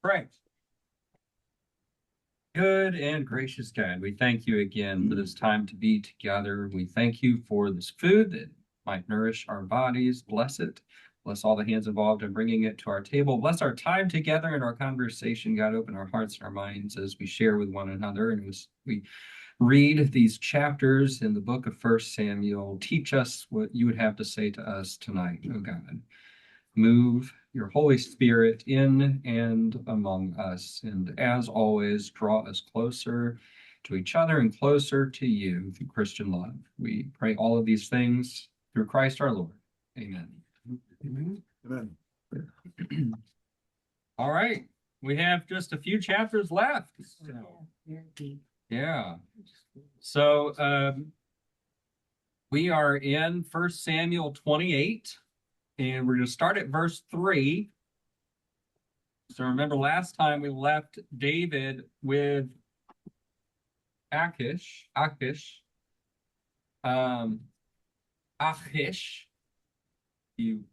pray. Good and gracious God, we thank you again for this time to be together. We thank you for this food that might nourish our bodies. Bless it. Bless all the hands involved in bringing it to our table. Bless our time together and our conversation. God, open our hearts and our minds as we share with one another and as we read these chapters in the book of 1 Samuel. Teach us what you would have to say to us tonight, oh God. Move your Holy Spirit in and among us, and as always, draw us closer to each other and closer to you through Christian love. We pray all of these things through Christ our Lord. Amen. Amen. Amen. All right, we have just a few chapters left. Yeah. So we are in 1 Samuel 28. And we're going to start at verse 3. So remember last time we left David with Achish, you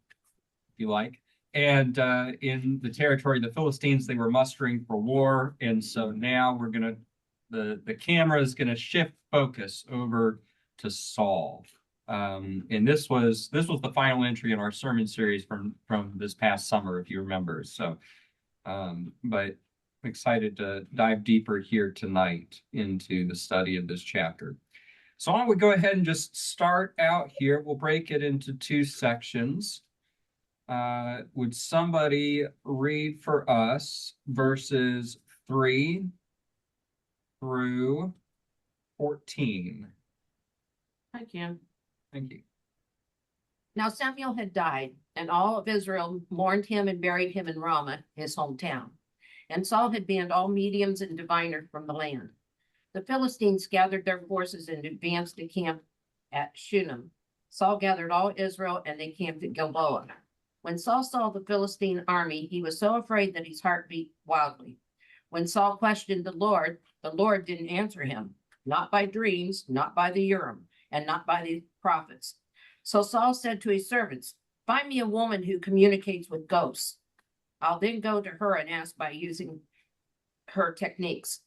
like. And in the territory of the Philistines, they were mustering for war. And so now we're going to, the camera is going to shift focus over to Saul. And this was the final entry in our sermon series from this past summer, if you remember. So, but I'm excited to dive deeper here tonight into the study of this chapter. So I would go ahead and just start out here. We'll break it into two sections. Would somebody read for us verses 3 through 14? I can. Thank you. Now Samuel had died, and all of Israel mourned him and buried him in Ramah, his hometown. And Saul had banned all mediums and diviners from the land. The Philistines gathered their forces and advanced to camp at Shunem. Saul gathered all Israel, and they camped at Gilboa. When Saul saw the Philistine army, he was so afraid that his heart beat wildly. When Saul questioned the Lord didn't answer him, not by dreams, not by the Urim, and not by the prophets. So Saul said to his servants, "Find me a woman who communicates with ghosts. I'll then go to her and ask by using her techniques."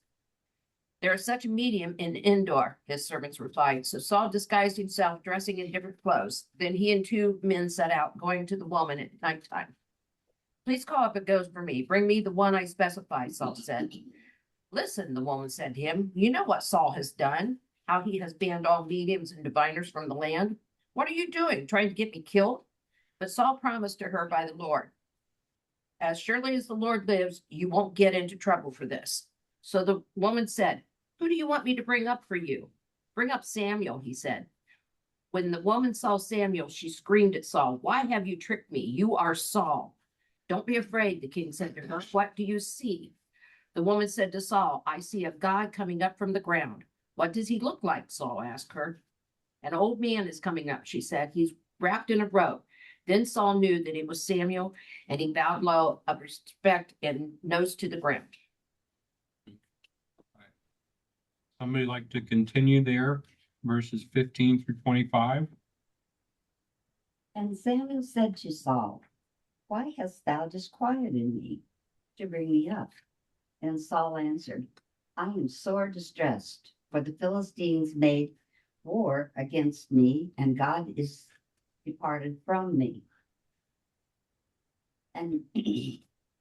"There is such a medium in Endor," his servants replied. So Saul disguised himself, dressing in different clothes. Then he and two men set out, going to the woman at nighttime. "Please call up a ghost for me. Bring me the one I specify," Saul said. "Listen," the woman said to him, "you know what Saul has done, how he has banned all mediums and diviners from the land. What are you doing, trying to get me killed?" But Saul promised to her by the Lord, "As surely as the Lord lives, you won't get into trouble for this." So the woman said, "Who do you want me to bring up for you?" "Bring up Samuel," he said. When the woman saw Samuel, she screamed at Saul, "Why have you tricked me? You are Saul." "Don't be afraid," the king said to her. "What do you see?" The woman said to Saul, "I see a god coming up from the ground." "What does he look like?" Saul asked her. "An old man is coming up," she said. "He's wrapped in a robe." Then Saul knew that it was Samuel, and he bowed low of respect and nose to the ground. Somebody like to continue there, verses 15 through 25? And Samuel said to Saul, "Why hast thou disquieted me to bring me up?" And Saul answered, "I am sore distressed, for the Philistines made war against me, and God is departed from me, and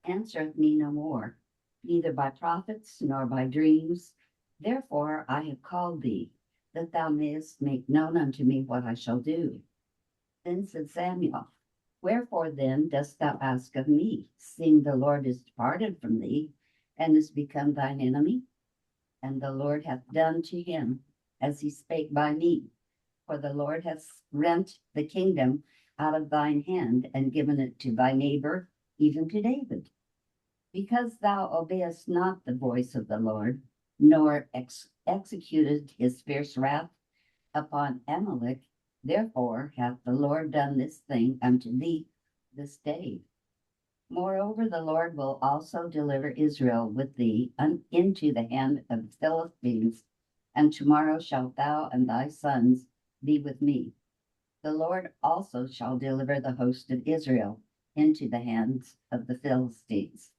answereth me no more, neither by prophets nor by dreams. Therefore I have called thee, that thou mayest make known unto me what I shall do." Then said Samuel, "Wherefore then dost thou ask of me, seeing the Lord is departed from thee, and is become thine enemy? And the Lord hath done to him as he spake by me. For the Lord hath rent the kingdom out of thine hand, and given it to thy neighbor, even to David. Because thou obeyest not the voice of the Lord, nor executed his fierce wrath upon Amalek, therefore hath the Lord done this thing unto thee this day. Moreover, the Lord will also deliver Israel with thee into the hand of the Philistines, and tomorrow shalt thou and thy sons be with me. The Lord also shall deliver the host of Israel into the hands of the Philistines."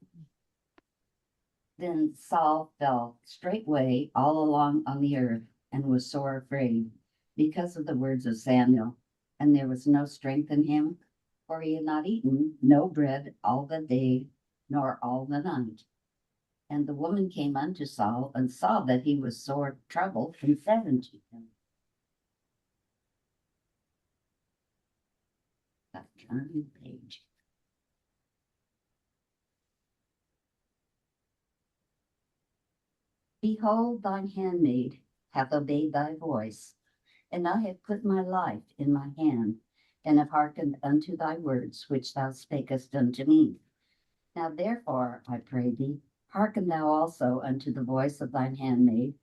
Then Saul fell straightway all along on the earth and was sore afraid because of the words of Samuel. And there was no strength in him, for he had not eaten no bread all the day nor all the night. And the woman came unto Saul and saw that he was sore troubled and said unto him, turn the page. Behold, thine handmaid hath obeyed thy voice, and I have put my life in my hand, and have hearkened unto thy words which thou spakest unto me. Now therefore, I pray thee, hearken thou also unto the voice of thine handmaid,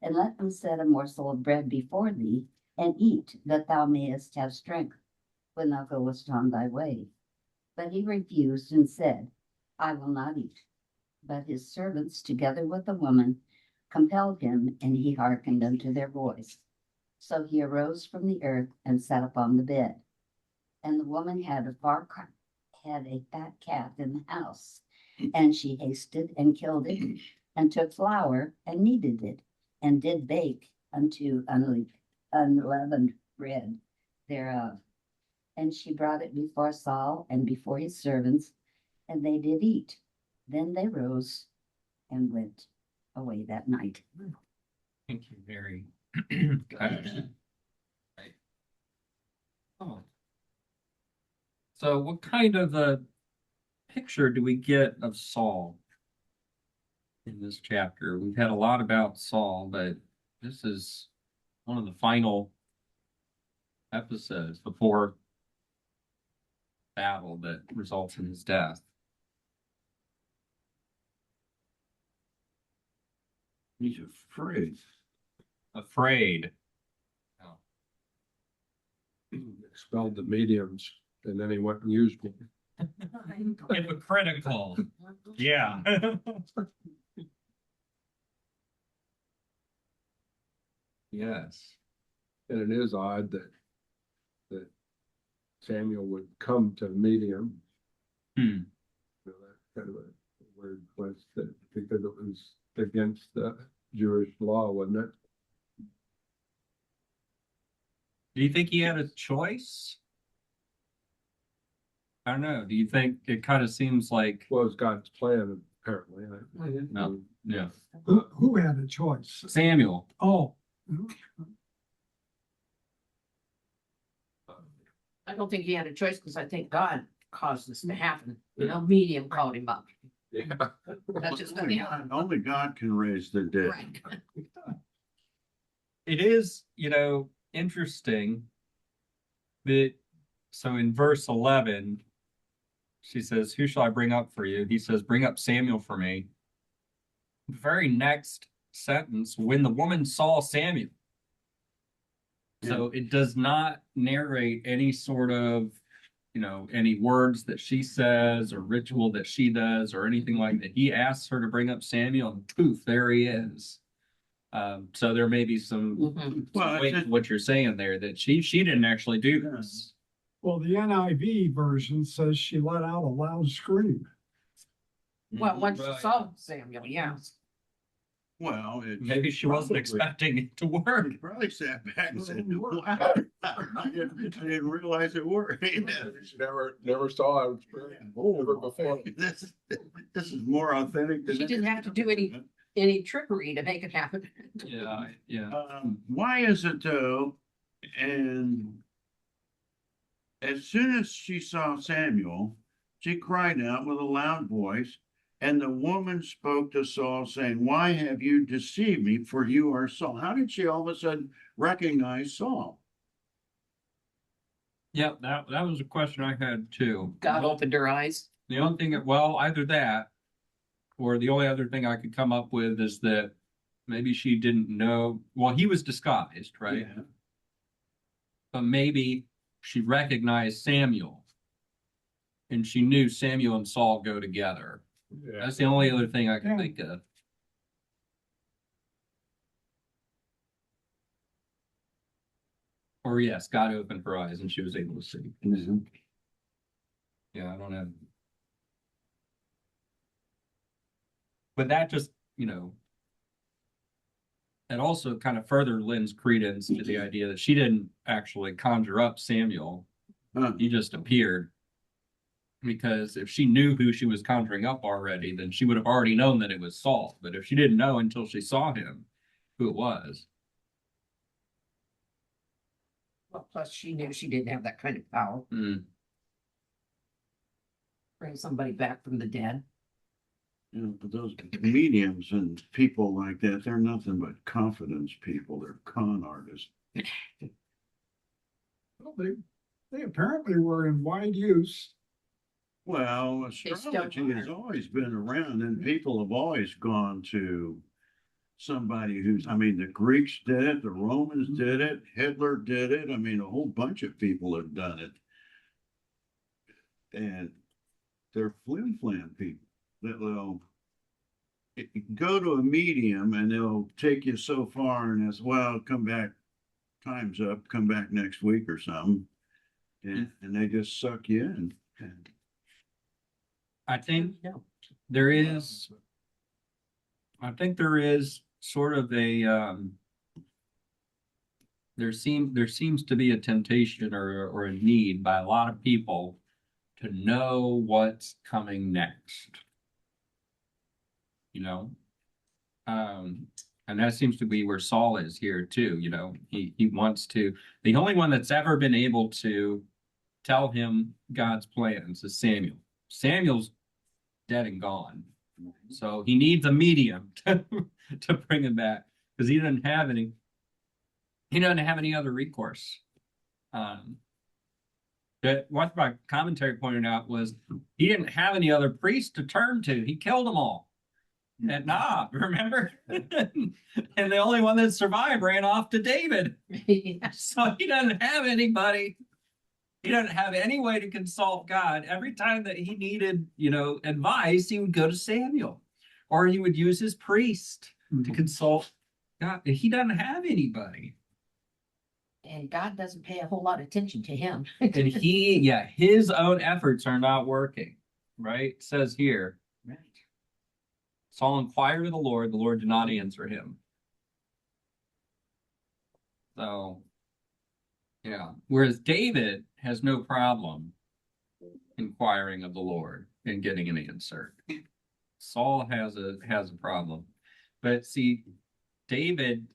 and let them set a morsel of bread before thee, and eat, that thou mayest have strength when thou goest on thy way. But he refused and said, I will not eat. But his servants, together with the woman, compelled him, and he hearkened unto their voice. So he arose from the earth and sat upon the bed. And the woman had a fat calf in the house, and she hasted and killed it, and took flour and kneaded it, and did bake unto unleavened bread thereof. And she brought it before Saul and before his servants, and they did eat. Then they rose and went away that night. Thank you, Mary. Good. Right. Oh. So what kind of a picture do we get of Saul in this chapter? We've had a lot about Saul, but this is one of the final episodes before battle that results in his death. He's afraid. Afraid. Oh. Expelled the mediums, and then he went and used me. Hypocritical. Yeah. Yes. And it is odd that Samuel would come to meet him. Hmm. You know, that kind of a weird twist, that because it was against the Jewish law, wasn't it? Do you think he had a choice? I don't know. Do you think it kind of seems like, Well, it's God's plan, apparently. no, yeah, Who had a choice? Samuel. Oh, I don't think he had a choice because I think God caused this to happen. You know, medium called him up. Yeah. That's just Only God can raise the dead. right. It is, interesting that, so in verse 11, she says, who shall I bring up for you? He says, bring up Samuel for me. The very next sentence, when the woman saw Samuel. So it does not narrate any sort of, any words that she says or ritual that she does or anything like that. He asks her to bring up Samuel, and poof, there he is. So there may be some Mhm. Well, weight to what you're saying there, that she didn't actually do this. well, the NIV version says she let out a loud scream. Well, once she Well, saw Samuel, yeah. Well, it's. maybe she wasn't probably- expecting it to work. He probably sat back and said, wow, I didn't realize it worked. Never saw it ever before. This is more authentic than. She didn't have to do any trickery to make it happen. Yeah. Why is it though? And as soon as she saw Samuel, she cried out with a loud voice. And the woman spoke to Saul, saying, why have you deceived me? For you are Saul. How did she all of a sudden recognize Saul? Yeah, that was a question I had too. God opened her eyes. The only thing, well, either that, or the only other thing I could come up with is that maybe she didn't know, well, he was disguised, right? Yeah. But maybe she recognized Samuel. And she knew Samuel and Saul go together. Yeah. That's the only other thing I can think of. Or yes, God opened her eyes and she was able to see. Yeah, I don't have. But that just, it also kind of further lends credence to the idea that she didn't actually conjure up Samuel. Huh. He just appeared. Because if she knew who she was conjuring up already, then she would have already known that it was Saul. But if she didn't know until she saw him, who it was. Well, plus she knew she didn't have that kind of power, bring somebody back from the dead. You know, but those mediums and people like that, they're nothing but confidence people. They're con artists. Well, they apparently were in wide use. Well, still astrology has are. always been around, and people have always gone to somebody who's, I mean, the Greeks did it, the Romans did it, Hitler did it. I mean, a whole bunch of people have done it. And they're flim-flam people that will go to a medium and they'll take you so far and as well, come back, time's up, come back next week or something. And they just suck you in. And I think No. there is, sort of a, there seems to be a temptation or a need by a lot of people to know what's coming next. And that seems to be where Saul is here too, he wants to, the only one that's ever been able to tell him God's plans is Samuel. Samuel's dead and gone. So he needs a medium to bring him back because he doesn't have any other recourse. That what my commentary pointed out was he didn't have any other priests to turn to. He killed them all. And remember? And the only one that survived ran off to David. Yes. So he doesn't have anybody. He doesn't have any way to consult God. Every time that he needed, advice, he would go to Samuel, or he would use his priest to consult God. He doesn't have anybody. And God doesn't pay a whole lot of attention to him. And his own efforts are not working, right? It says here, Right. Saul inquired of the Lord did not answer him. So, yeah. Whereas David has no problem inquiring of the Lord and getting an answer. Saul has a problem. But see, David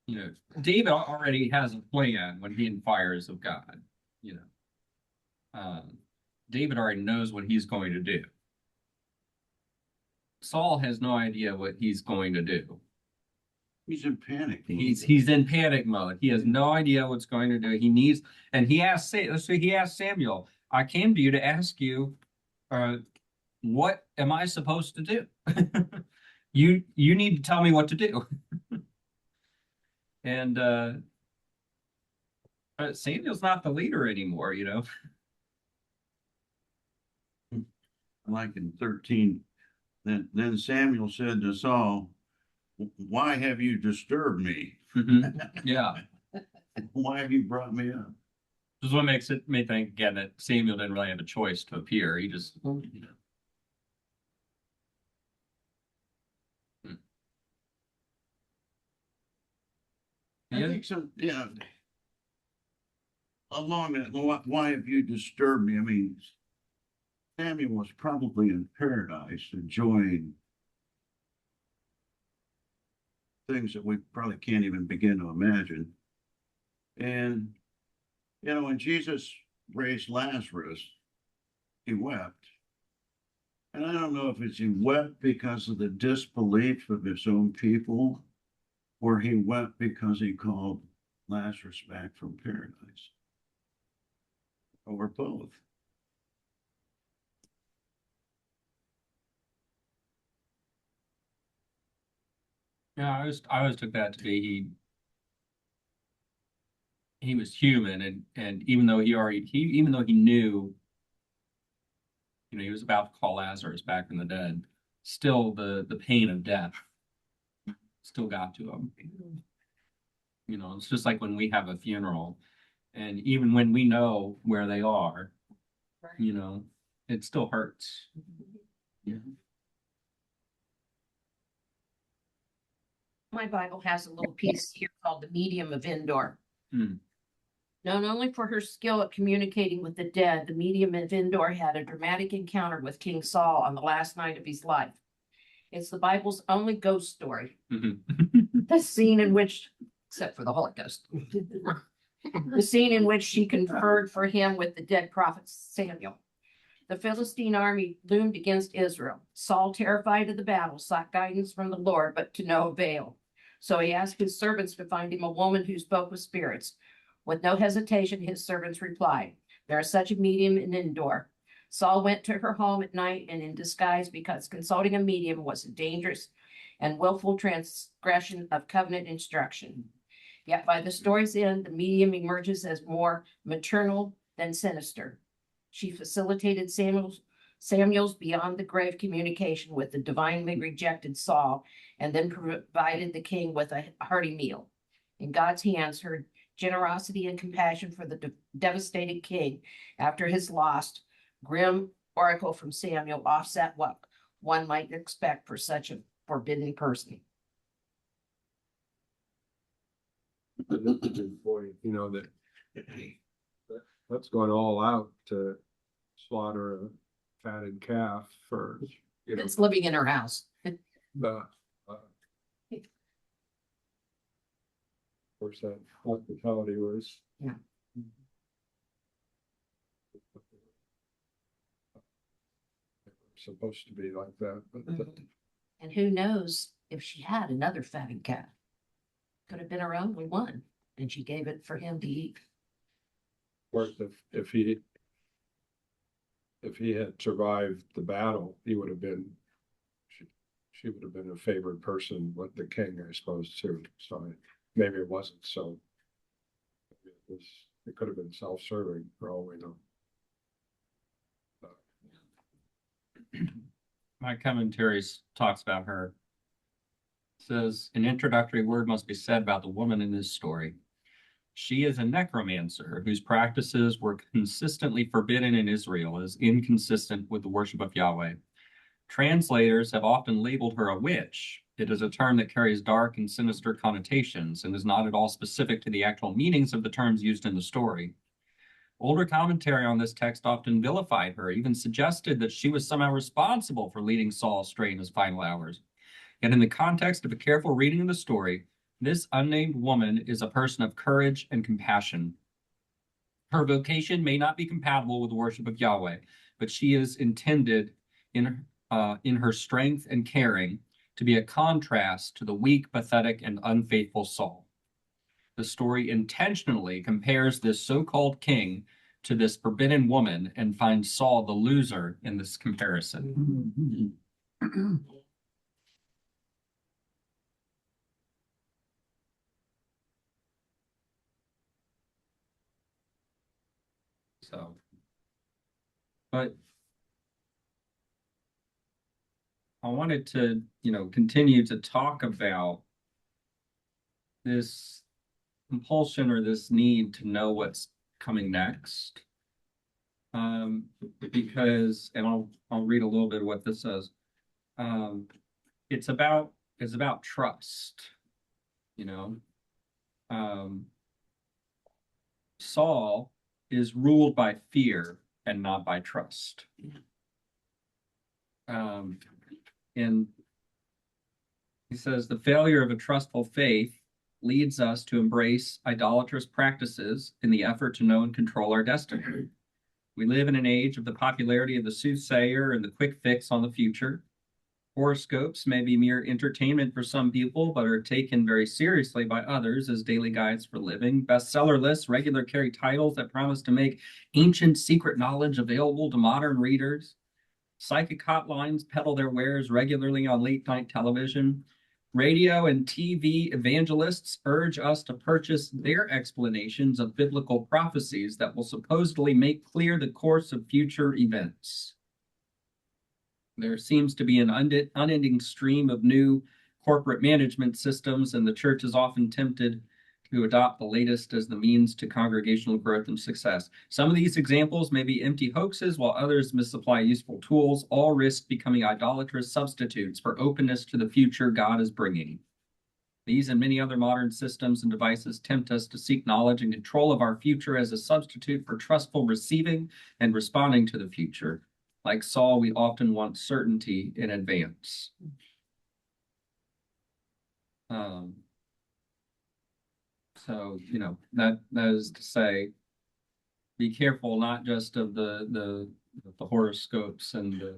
already has a plan when he inquires of God. David already knows what he's going to do. Saul has no idea what he's going to do. he's in panic. He's in panic mode. He has no idea what's going to do. He asked Samuel, I came to you to ask you, what am I supposed to do? You need to tell me what to do. And Samuel's not the leader anymore, Like in 13, then Samuel said to Saul, why have you disturbed me? Yeah. Why have you brought me up? This is what makes me think again that Samuel didn't really have a choice to appear. He just, I think so, yeah. Along that, why have you disturbed me? I mean, Samuel was probably in paradise enjoying things that we probably can't even begin to imagine. And, when Jesus raised Lazarus, he wept. And I don't know if he wept because of the disbelief of his own people, or he wept because he called Lazarus back from paradise, or both. yeah, I always took that to be he was human, and even though he knew, he was about to call Lazarus back from the dead, still the pain of death still got to him. It's just like when we have a funeral, and even when we know where they are, it still hurts. My Bible has a little piece here called the Medium of Endor. Hmm. Known only for her skill at communicating with the dead, the Medium of Endor had a dramatic encounter with King Saul on the last night of his life. It's the Bible's only ghost story. Mhm. The scene in which, except for the Holy Ghost, the scene in which she conferred for him with the dead prophet Samuel. The Philistine army loomed against Israel. Saul, terrified of the battle, sought guidance from the Lord, but to no avail. So he asked his servants to find him a woman who spoke with spirits. With no hesitation, his servants replied, "There is such a medium in Endor." Saul went to her home at night and in disguise, because consulting a medium was a dangerous and willful transgression of covenant instruction. Yet by the story's end, the medium emerges as more maternal than sinister. She facilitated Samuel's beyond the grave communication with the divinely rejected Saul, and then provided the king with a hearty meal. In God's hands, her generosity and compassion for the devastated king after his lost, grim oracle from Samuel offset what one might expect for such a forbidden person. That's a good point, that's going all out to slaughter a fatted calf for, It's living in her house. the. Of course, that hospitality was. Yeah. Supposed to be like that, but And who knows if she had another fatted calf? Could have been her only one, and she gave it for him to eat. of course, if he had survived the battle, he would have been, she would have been a favored person with the king, I suppose, too. So maybe it wasn't so. It could have been self-serving for all we know. My commentaries talks about her. It says an introductory word must be said about the woman in this story. She is a necromancer whose practices were consistently forbidden in Israel as inconsistent with the worship of Yahweh. Translators have often labeled her a witch. It is a term that carries dark and sinister connotations and is not at all specific to the actual meanings of the terms used in the story. Older commentary on this text often vilified her, even suggested that she was somehow responsible for leading Saul astray in his final hours. Yet in the context of a careful reading of the story, this unnamed woman is a person of courage and compassion. Her vocation may not be compatible with the worship of Yahweh, but she is intended in her strength and caring to be a contrast to the weak, pathetic, and unfaithful Saul. The story intentionally compares this so-called king to this forbidden woman and finds Saul the loser in this comparison. So, but I wanted to, continue to talk about this compulsion or this need to know what's coming next. Because, and I'll read a little bit of what this says. It's about trust, Saul is ruled by fear and not by trust. And he says the failure of a trustful faith leads us to embrace idolatrous practices in the effort to know and control our destiny. We live in an age of the popularity of the soothsayer and the quick fix on the future. Horoscopes may be mere entertainment for some people, but are taken very seriously by others as daily guides for living. Bestseller lists regularly carry titles that promise to make ancient secret knowledge available to modern readers. Psychic hotlines peddle their wares regularly on late-night television. Radio and TV evangelists urge us to purchase their explanations of biblical prophecies that will supposedly make clear the course of future events. There seems to be an unending stream of new corporate management systems, and the church is often tempted to adopt the latest as the means to congregational growth and success. Some of these examples may be empty hoaxes, while others misapply useful tools. All risk becoming idolatrous substitutes for openness to the future God is bringing. These and many other modern systems and devices tempt us to seek knowledge and control of our future as a substitute for trustful receiving and responding to the future. Like Saul, we often want certainty in advance. So, you know, that is to say, be careful not just of the horoscopes and the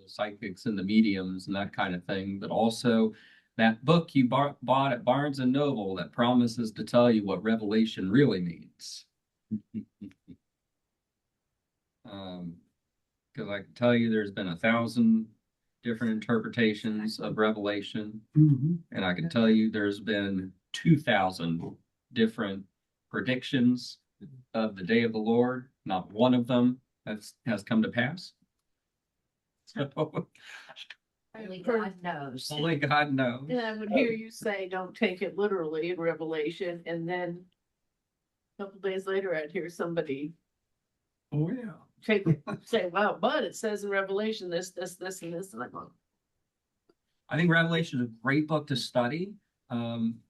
psychics and the mediums and that kind of thing, but also that book you bought at Barnes and Noble that promises to tell you what revelation really means. Because I can tell you there's been 1,000 different interpretations of Revelation, Mhm. and I can tell you there's been 2,000 different predictions of the day of the Lord. Not one of them has come to pass. So Only God knows. only God knows. And I would hear you say, don't take it literally in Revelation, and then a couple days later, I'd hear somebody Oh, yeah. take it, say, wow, but it says in Revelation this, and this, and I'm like, I think Revelation is a great book to study.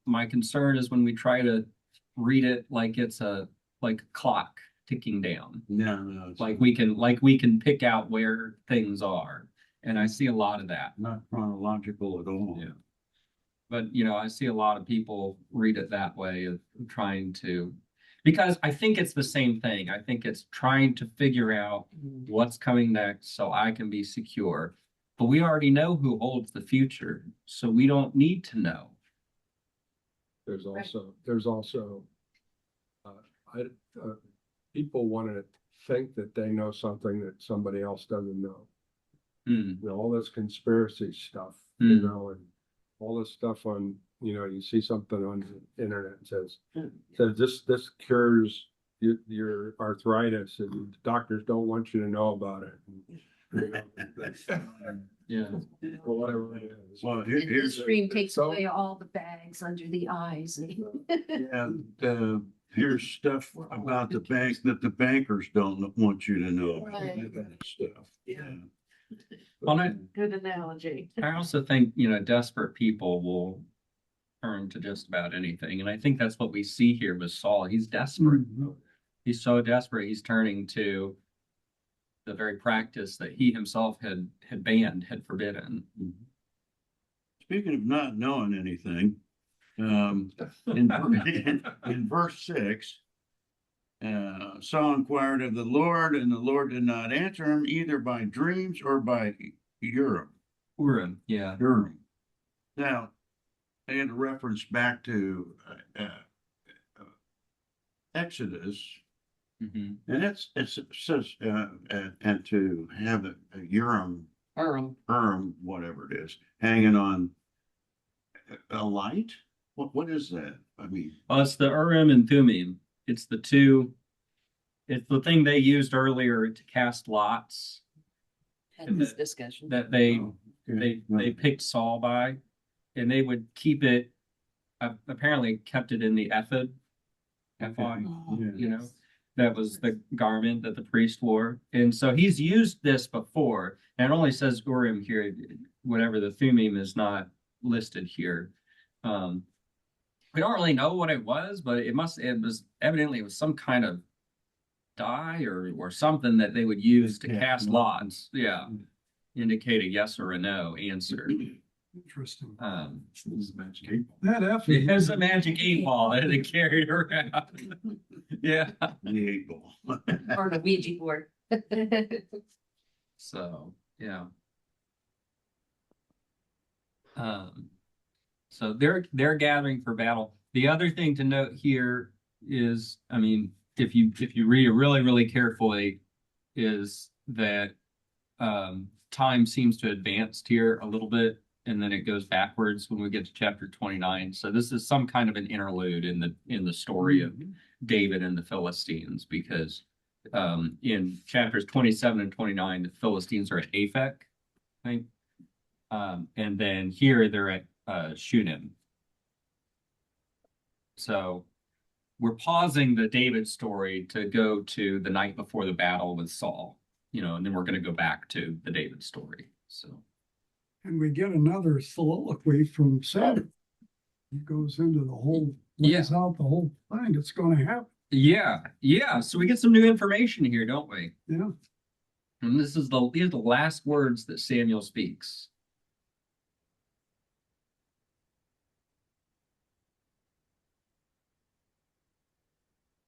My concern is when we try to read it like it's a clock ticking down. No, it's Like we can pick out where things are. And I see a lot of that. not chronological at all. Yeah. But you know, I see a lot of people read it that way of trying to, because I think it's the same thing. I think it's trying to figure out what's coming next so I can be secure. But we already know who holds the future, so we don't need to know. There's also, people want to think that they know something that somebody else doesn't know. Hmm. You know, all this conspiracy stuff, Hmm. you know, and all this stuff on, you know, you see something on the internet that says this cures your arthritis and doctors don't want you to know about it. You know, that's- Yeah. or whatever it is. Well, And this here's, stream takes So- away all the bags under the eyes. yeah, here's stuff about the bank that the bankers don't want you to know. Right. That stuff, yeah. Well, good analogy. I also think, you know, desperate people will turn to just about anything. And I think that's what we see here with Saul. He's desperate. He's so desperate, he's turning to the very practice that he himself had banned, had forbidden. Speaking of not knowing anything, in verse 6, Saul inquired of the Lord, and the Lord did not answer him either by dreams or by Urim. Urim, yeah. Urim. Now, I had a reference back to Exodus, Mhm. and it says, and to have a Urim, whatever it is, hanging on a light. What is that? I mean, Well, it's the Urim and Thummim. It's the thing they used earlier to cast lots Had this discussion. that they oh, okay. they picked Saul by, and they would keep it, apparently kept it in the ephod, ephod, Yeah. you know, that was the garment that the priest wore. And so he's used this before, and it only says Urim here, whatever the Thummim is not listed here. We don't really know what it was, but it was evidently it was some kind of dye or something that they would use to Yeah. cast lots. Yeah. Indicate a yes or a no answer. Interesting. It That effort. has a magic 8 ball that they carried around. Yeah. The 8 ball. Or the Ouija board. So, yeah. So they're gathering for battle. The other thing to note here is, I mean, if you read it really, really carefully, is that time seems to advance here a little bit, and then it goes backwards when we get to chapter 29. So this is some kind of an interlude in the story of David and the Philistines, because in chapters 27 and 29, the Philistines are at Aphek, I think. And then here they're at Shunem. So we're pausing the David story to go to the night before the battle with Saul, you know, and then we're going to go back to the David story. So And we get another soliloquy from Samuel. He goes into the whole, Yeah. lays out the whole thing. It's gonna happen. Yeah. So we get some new information here, don't we? Yeah. And these are the last words that Samuel speaks.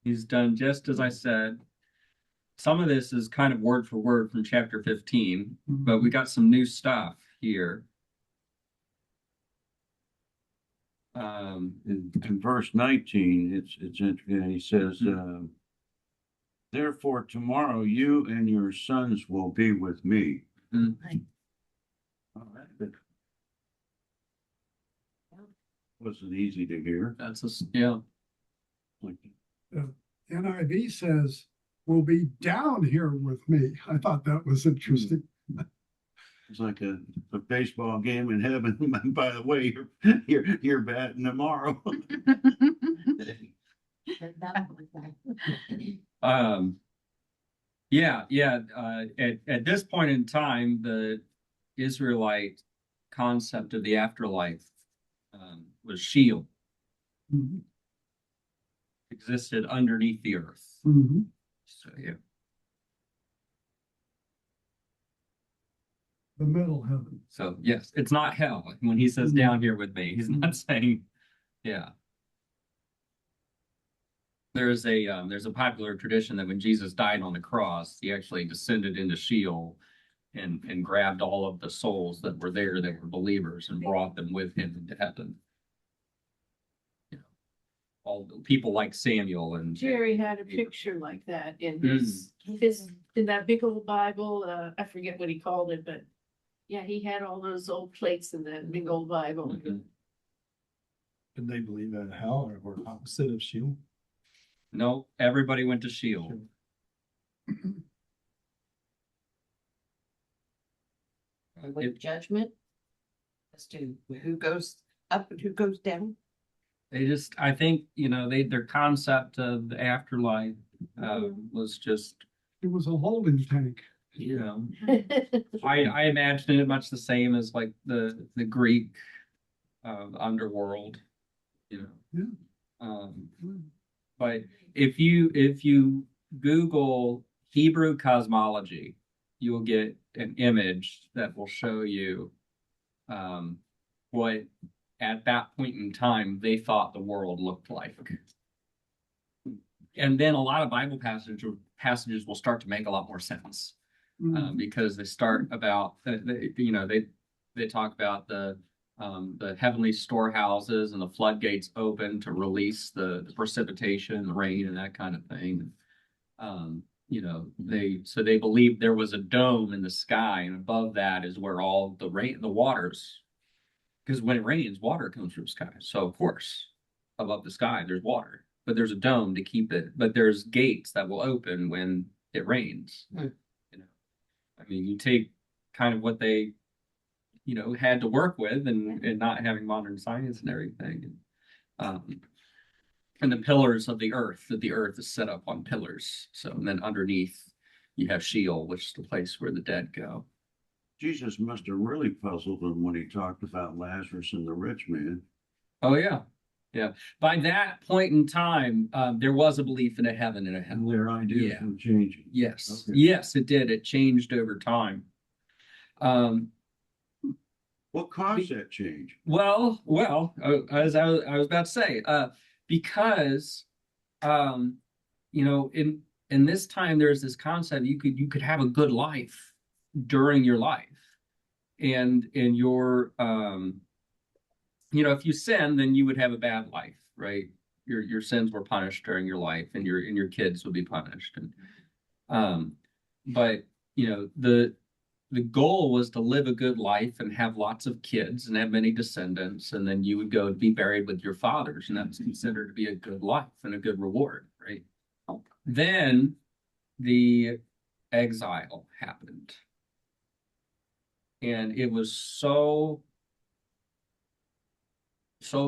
He's done just as I said. Some of this is kind of word for word from chapter 15, but we got some new stuff here. In verse 19, it's interesting. He says, therefore tomorrow you and your sons will be with me. Mm. All right, but wasn't easy to hear. Yeah. Like, NIV says, will be down here with me. I thought that was interesting. it's like a baseball game in heaven. By the way, you're batting tomorrow. Yeah. At this point in time, the Israelite concept of the afterlife was Sheol, Mhm. existed underneath the earth. Mhm. So yeah. The middle heaven. So yes, it's not hell. When he says down here with me, he's not saying, yeah. There's a popular tradition that when Jesus died on the cross, he actually descended into Sheol and grabbed all of the souls that were there that were believers and brought them with him into heaven. You know, all the people like Samuel and Jerry had a picture like that in his, in that big old Bible, I forget what he called it, but yeah, he had all those old plates in that big old Bible. Mhm. Did they believe in hell or opposite of Sheol? No, everybody went to Sheol. With judgment as to who goes up and who goes down. I think, their concept of the afterlife was just, It was a holding tank. I imagine it much the same as like the Greek underworld, Yeah. But if you Google Hebrew cosmology, you will get an image that will show you what at that point in time they thought the world looked like. And then a lot of Bible passages will start to make a lot more sense. Because they start about they talk about the heavenly storehouses and the floodgates open to release the precipitation, the rain, and that kind of thing. They believed there was a dome in the sky, and above that is where all the waters, because when it rains, water comes from the sky. So of course, above the sky there's water, but there's a dome to keep it. But there's gates that will open when it rains. I mean, you take kind of what they, had to work with and not having modern science and everything. And the pillars of the earth, that the earth is set up on pillars. So, and then underneath you have Sheol, which is the place where the dead go. Jesus must have really puzzled them when he talked about Lazarus and the rich man. Oh, yeah. Yeah. By that point in time, there was a belief in a heaven and a hell. And their ideas Yeah. were changing. Yes. Okay. Yes, it did. It changed over time. What caused that change? Well, as I was about to say, because in this time there's this concept you could have a good life during your life, and in your if you sin, then you would have a bad life, right? Your sins were punished during your life, and your kids would be punished, and but the goal was to live a good life and have lots of kids and have many descendants, and then you would go to be buried with your fathers, and that's considered to be a good life and a good reward, right? Then the exile happened, and it was so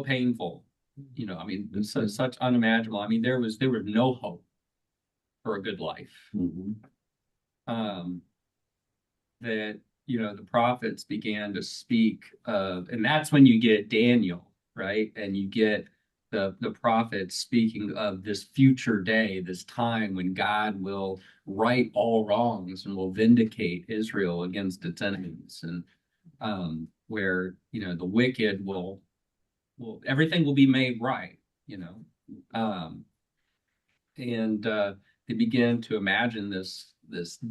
painful. I mean, such unimaginable. I mean, there was no hope for a good life. Mhm. That the prophets began to speak of, and that's when you get Daniel, right? And you get the prophets speaking of this future day, this time when God will right all wrongs and will vindicate Israel against its enemies, and where the wicked will everything will be made right, and they begin to imagine this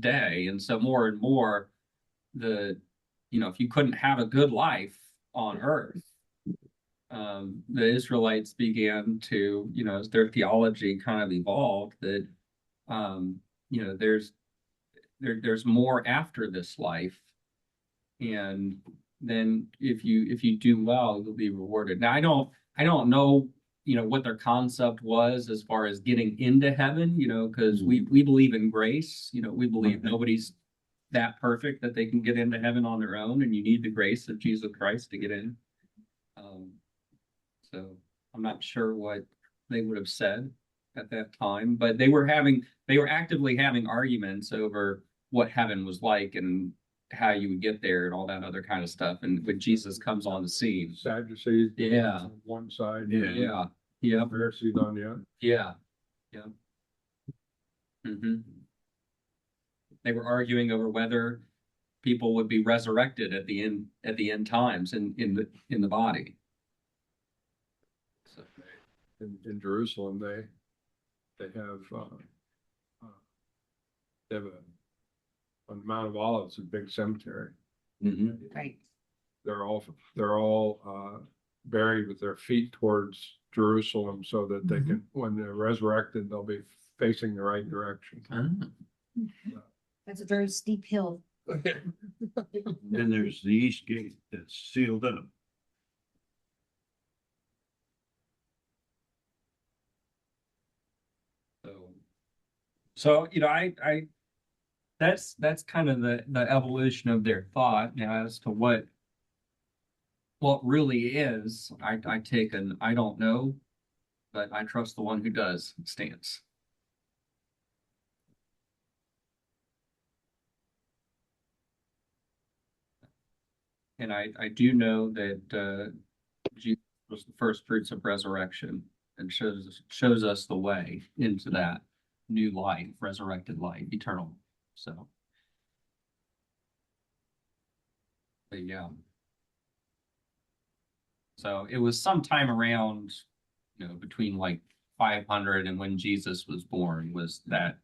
day, and so more and more if you couldn't have a good life on earth, the Israelites began to, as their theology kind of evolved, that there's more after this life, and then if you do well, you'll be rewarded. Now, I don't know, what their concept was as far as getting into heaven, because we believe in grace, we believe nobody's that perfect that they can get into heaven on their own, and you need the grace of Jesus Christ to get in. So I'm not sure what they would have said at that time, but they were actively having arguments over what heaven was like and how you would get there and all that other kind of stuff. And when Jesus comes on the scene, Sadducees. Yeah. On one side. yeah, Pharisees on the other. yeah. They were arguing over whether people would be resurrected at the end times in the body. So, In Jerusalem, they have on the Mount of Olives, a big cemetery. Right. They're all buried with their feet towards Jerusalem, so that they can, when they're resurrected, they'll be facing the right direction. That's a very steep hill. Then there's the east gate that's sealed up. So I that's kind of the evolution of their thought. Now, as to what really is, I take an I don't know, but I trust the one who does stance. And I do know that Jesus was the first fruits of resurrection, and shows us the way into that new life, resurrected life, eternal. So, but yeah. So it was sometime around, between like 500 and when Jesus was born, was that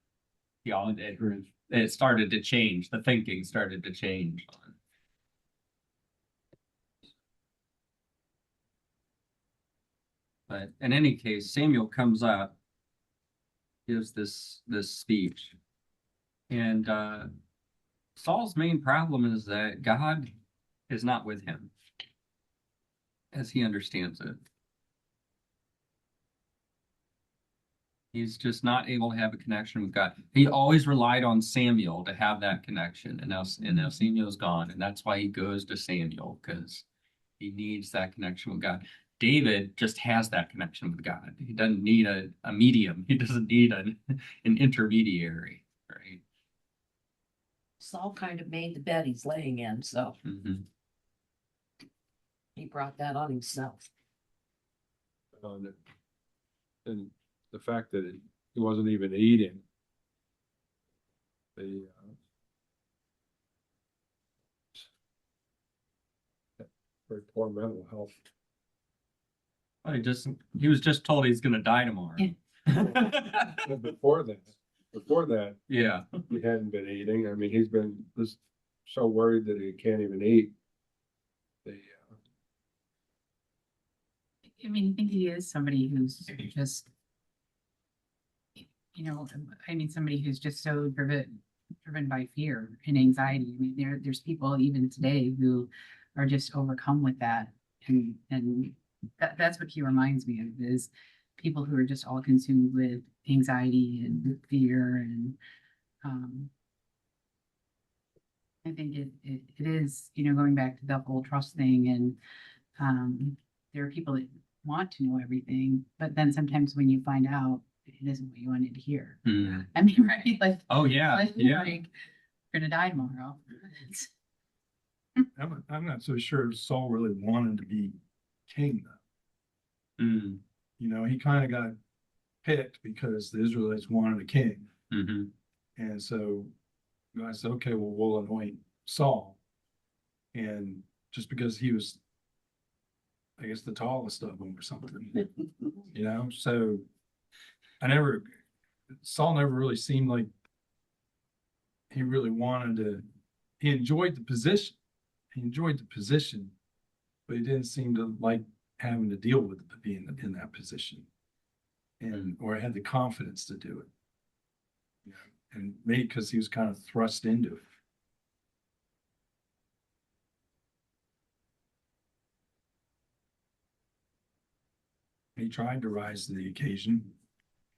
theology. It started to change. The thinking started to change. But in any case, Samuel comes up, gives this speech, and Saul's main problem is that God is not with him, as he understands it. He's just not able to have a connection with God. He always relied on Samuel to have that connection, and now Samuel's gone, and that's why he goes to Samuel, because he needs that connection with God. David just has that connection with God. He doesn't need a medium. He doesn't need an intermediary, right? Saul kind of made the bed he's laying in, so he brought that on himself. And the fact that he wasn't even eating, very poor mental health. He was just told he's gonna die tomorrow. But before that, Yeah. he hadn't been eating. I mean, he's been just so worried that he can't even eat. I mean, I think he is somebody who's just, somebody who's just so driven by fear and anxiety. I mean, there's people even today who are just overcome with that, and that's what he reminds me of, is people who are just all consumed with anxiety and fear, and I think it is, going back to the whole trust thing, and there are people that want to know everything, but then sometimes when you find out, it isn't what you wanted to hear. I mean, right? Like, oh yeah, like, yeah. like, you're gonna die tomorrow. I'm not so sure Saul really wanted to be king though. Mm, You know, he kind of got picked because the Israelites wanted a king. mhm. And so God said, okay, well, we'll anoint Saul. And just because he was, I guess, the tallest of them or something, you know, so Saul never really seemed like he really wanted to, he enjoyed the position. He enjoyed the position, but he didn't seem to like having to deal with being in that position. And, or had the confidence to do it. You know, and maybe because he was kind of thrust into it. He tried to rise to the occasion,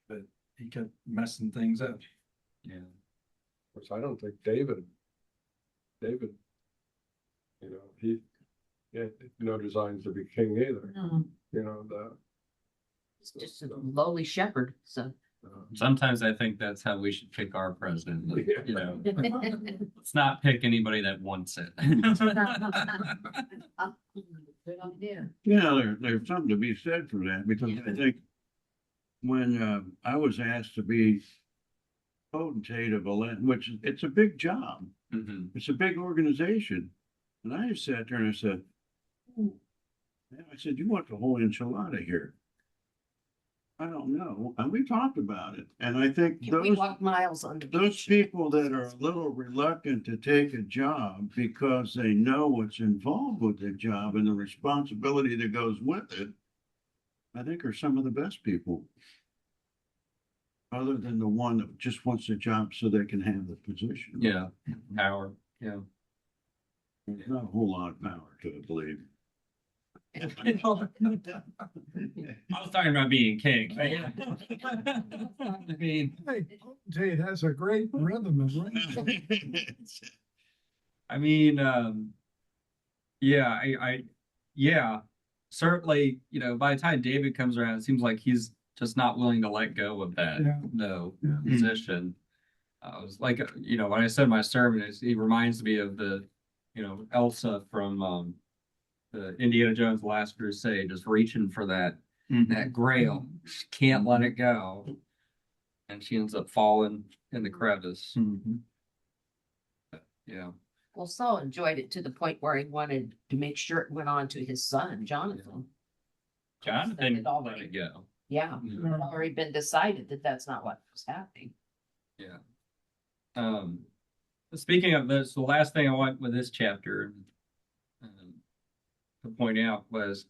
but he kept messing things up. Yeah. Of course, I don't think David, you know, he had no designs to be king either, you know, He's just a lowly shepherd, so. Sometimes I think that's how we should pick our president, like, you know, let's not pick anybody that wants it. Good idea. Yeah, there's something to be said for that, because I think when I was asked to be potentate of a land, which it's a big job, Mhm. it's a big organization. And I just sat there and I said, "Ooh." I said, you want the whole enchilada here? I don't know. And we talked about it. And I think We those, walk miles on the those beach. people that are a little reluctant to take a job because they know what's involved with the job and the responsibility that goes with it, I think are some of the best people. Other than the one that just wants a job so they can have the position. Yeah, power, yeah. There's not a whole lot of power to it, believe. I was talking about being king. I mean, Hey, potentate has a great rhythm and range. Yeah, yeah, certainly, you know, by the time David comes around, it seems like he's just not willing to let go of that, Yeah. no, position. I was like, you know, when I said my sermon, he reminds me of the, you know, Elsa from, the Indiana Jones Last Crusade, just reaching for that grail. She can't let it go. And she ends up falling in the crevice. Yeah. Well, Saul enjoyed it to the point where he wanted to make sure it went on to his son, Jonathan. Jonathan That had let already- it go. Yeah, it had already been decided that that's not what was happening. Yeah. Speaking of this, the last thing I want with this chapter to point out was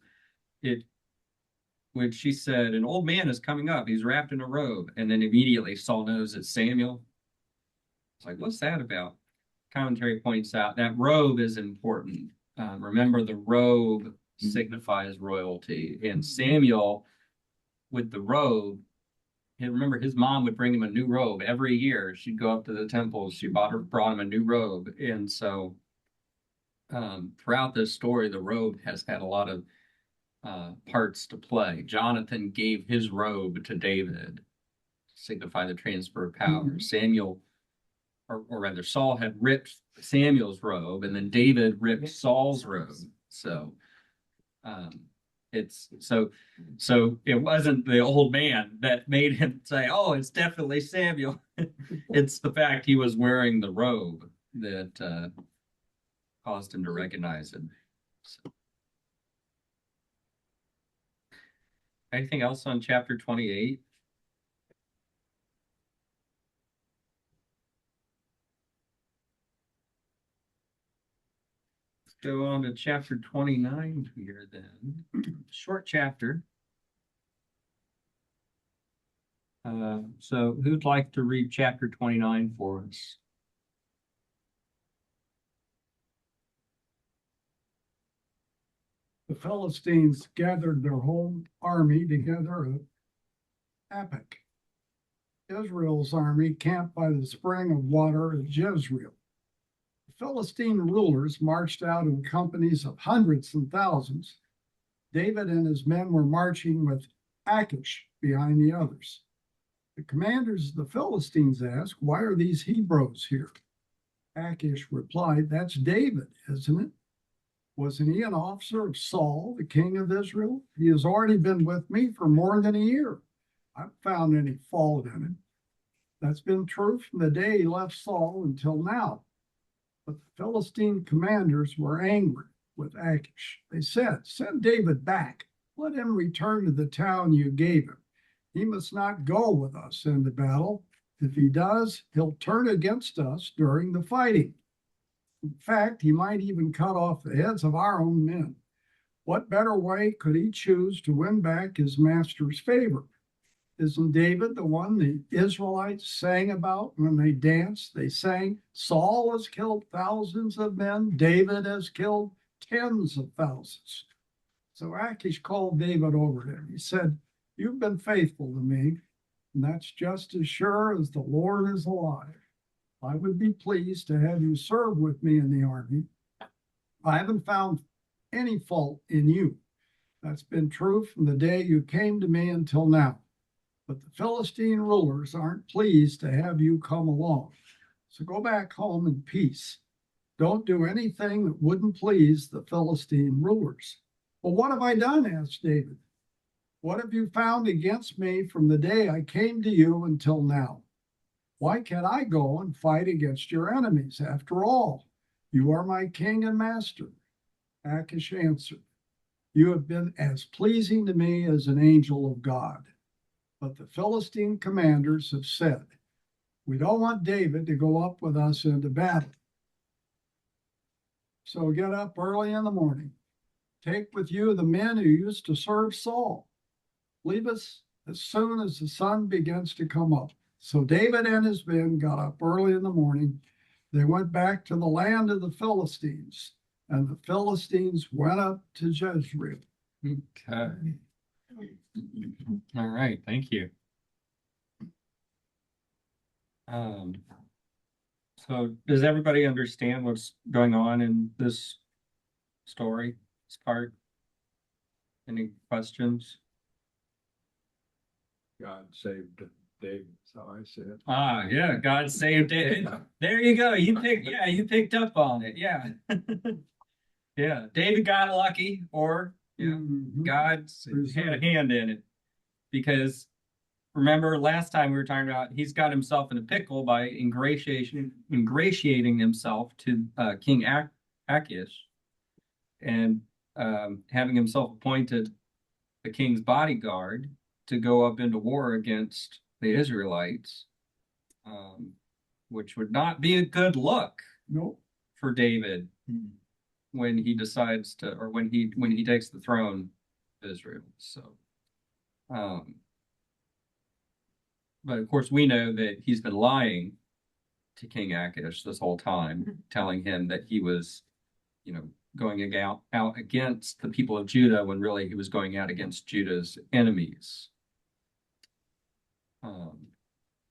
when she said, an old man is coming up, he's wrapped in a robe, and then immediately Saul knows it's Samuel. It's like, what's that about? Commentary points out that robe is important. Remember, the robe signifies royalty, and Samuel with the robe, remember his mom would bring him a new robe every year. She'd go up to the temple, she brought him a new robe. And so throughout this story, the robe has had a lot of parts to play. Jonathan gave his robe to David to signify the transfer of power. Samuel, or rather Saul, had ripped Samuel's robe, and then David ripped Saul's robe. So so it wasn't the old man that made him say, oh, it's definitely Samuel. It's the fact he was wearing the robe that caused him to recognize him. So. Anything else on chapter 28? Let's go on to chapter 29 here then. Short chapter. So who'd like to read chapter 29 for us? The Philistines gathered their whole army together at Aphek. Israel's army camped by the spring of water at Jezreel. The Philistine rulers marched out in companies of hundreds and thousands. David and his men were marching with Achish behind the others. The commanders of the Philistines asked, why are these Hebrews here? Achish replied, that's David, isn't it? Wasn't he an officer of Saul, the king of Israel? He has already been with me for more than a year. I haven't found any fault in him. That's been true from the day he left Saul until now. But the Philistine commanders were angry with Achish. They said, send David back. Let him return to the town you gave him. He must not go with us into battle. If he does, he'll turn against us during the fighting. In fact, he might even cut off the heads of our own men. What better way could he choose to win back his master's favor? Isn't David the one the Israelites sang about when they danced? They sang, Saul has killed thousands of men, David has killed tens of thousands. So Achish called David over to him. He said, you've been faithful to me, and that's just as sure as the Lord is alive. I would be pleased to have you serve with me in the army. I haven't found any fault in you. That's been true from the day you came to me until now. But the Philistine rulers aren't pleased to have you come along. So go back home in peace. Don't do anything that wouldn't please the Philistine rulers. Well, what have I done? Asked David. What have you found against me from the day I came to you until now? Why can't I go and fight against your enemies? After all, you are my king and master. Achish answered, you have been as pleasing to me as an angel of God. But the Philistine commanders have said, we don't want David to go up with us into battle. So get up early in the morning. Take with you the men who used to serve Saul. Leave us as soon as the sun begins to come up. So David and his men got up early in the morning. They went back to the land of the Philistines, and the Philistines went up to Jezreel. Okay. All right, thank you. So does everybody understand what's going on in this story, this part? Any questions? God saved David, so I said. Ah, yeah, God saved David. There you go. You picked up on it. Yeah. Yeah, David got lucky, or God had a hand in it. Because remember last time we were talking about he's got himself in a pickle by ingratiating himself to King Achish and having himself appointed the king's bodyguard to go up into war against the Israelites, which would not be a good look for David when he decides to, or when he takes the throne of Israel. So, but of course we know that he's been lying to King Achish this whole time, telling him that he was, going out against the people of Judah when really he was going out against Judah's enemies.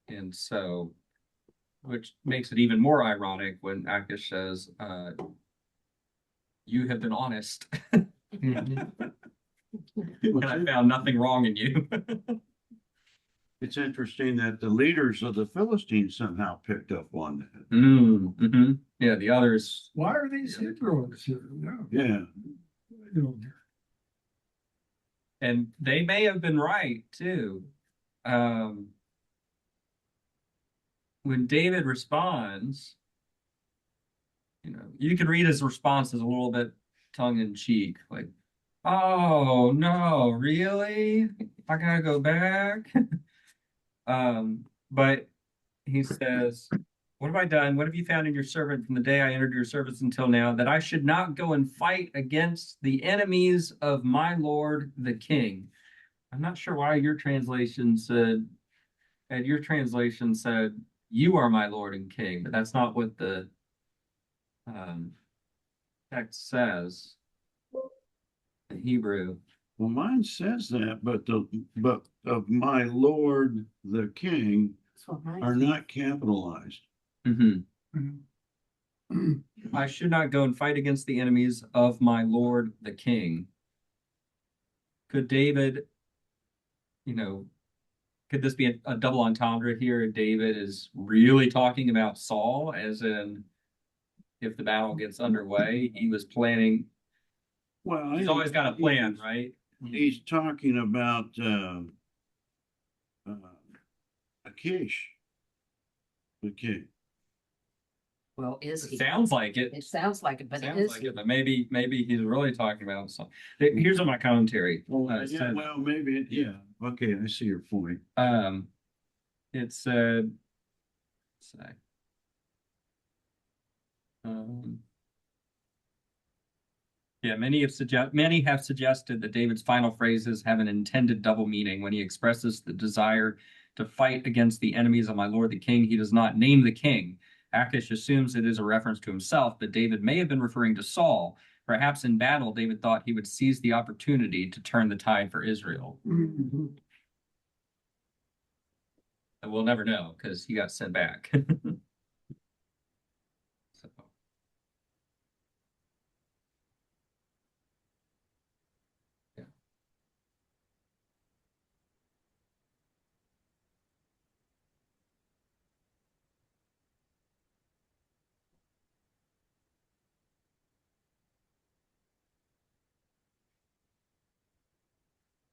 And so, which makes it even more ironic when Achish says, you have been honest. And I found nothing wrong in you. It's interesting that the leaders of the Philistines somehow picked up on that. Mm-hmm. Yeah, the others. Why are these Hebrews here? Yeah. And they may have been right too. When David responds, you can read his response as a little bit tongue in cheek, like, oh no, really? I gotta go back. But he says, what have I done? What have you found in your servant from the day I entered your service until now, that I should not go and fight against the enemies of my Lord the king? I'm not sure why your translation said, you are my Lord and king, but that's not what the text says in Hebrew. Well, mine says that, but of my Lord the King are not capitalized. I should not go and fight against the enemies of my Lord the king. Could David, could this be a double entendre here? David is really talking about Saul, as in if the battle gets underway, he was planning Well, He's always got a plan, right? He's talking about, Achish. Okay, Well, is he? Sounds like it. It sounds like it, but Sounds is like he? it, but maybe he's really talking about something. Here's what my commentary. yeah, said. well, maybe, yeah, okay, I see your point. It said, say, yeah, many have suggested that David's final phrases have an intended double meaning. When he expresses the desire to fight against the enemies of my lord the king, he does not name the king. Achish assumes it is a reference to himself, but David may have been referring to Saul. Perhaps in battle, David thought he would seize the opportunity to turn the tide for Israel. Mhm. And we'll never know because he got sent back. So, yeah.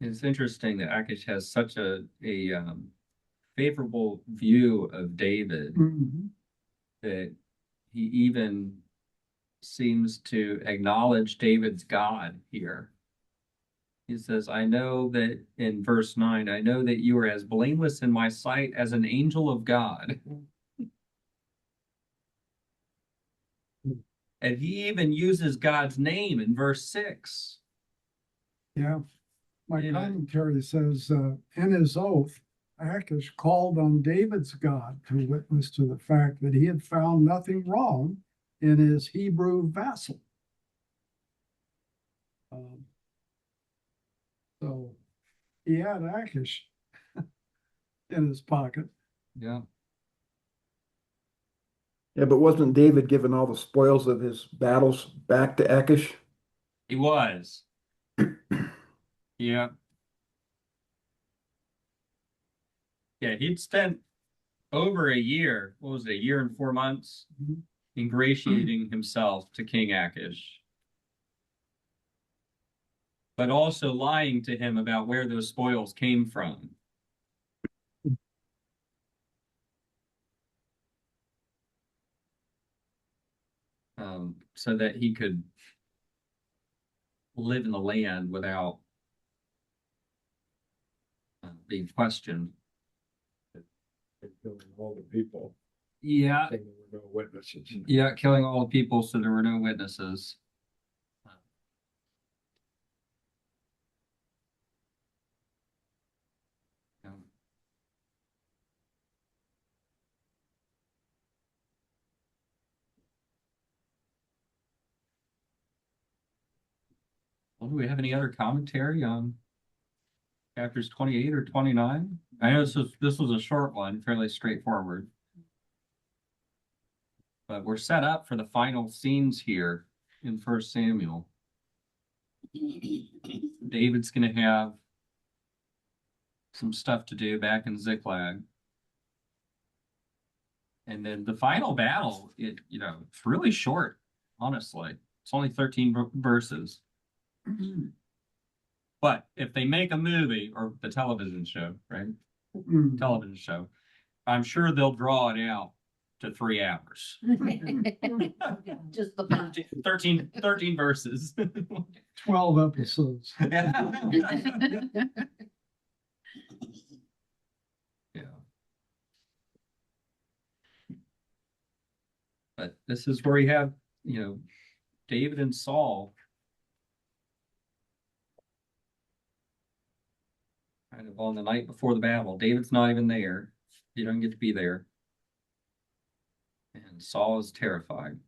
It's interesting that Achish has such a favorable view of David Mhm. that he even seems to acknowledge David's God here. He says, I know that in verse 9, I know that you are as blameless in my sight as an angel of God. And he even uses God's name in verse 6. Yeah. My You know. commentary says, in his oath, Achish called on David's God to witness to the fact that he had found nothing wrong in his Hebrew vassal. So he had Achish in his pocket. Yeah. Yeah, but wasn't David giving all the spoils of his battles back to Achish? He was. Yeah. Yeah, he'd spent over a year, what was it, a year and 4 months, Mhm. ingratiating himself to King Achish, but also lying to him about where those spoils came from. So that he could live in the land without being questioned. They're killing all the people, Yeah, saying there were no witnesses. yeah, killing all the people so there were no witnesses. Yeah. Well, do we have any other commentary on chapters 28 or 29? I know this was a short one, fairly straightforward. But we're set up for the final scenes here in First Samuel. David's going to have some stuff to do back in Ziklag. And then the final battle, it's really short, honestly. It's only 13 verses. But if they make a movie or the television show, right? Mhm. Television show, I'm sure they'll draw it out to 3 hours. Just the 13 verses. 12 episodes. Yeah. But this is where we have, David and Saul kind of on the night before the battle. David's not even there. He doesn't get to be there. And Saul is terrified.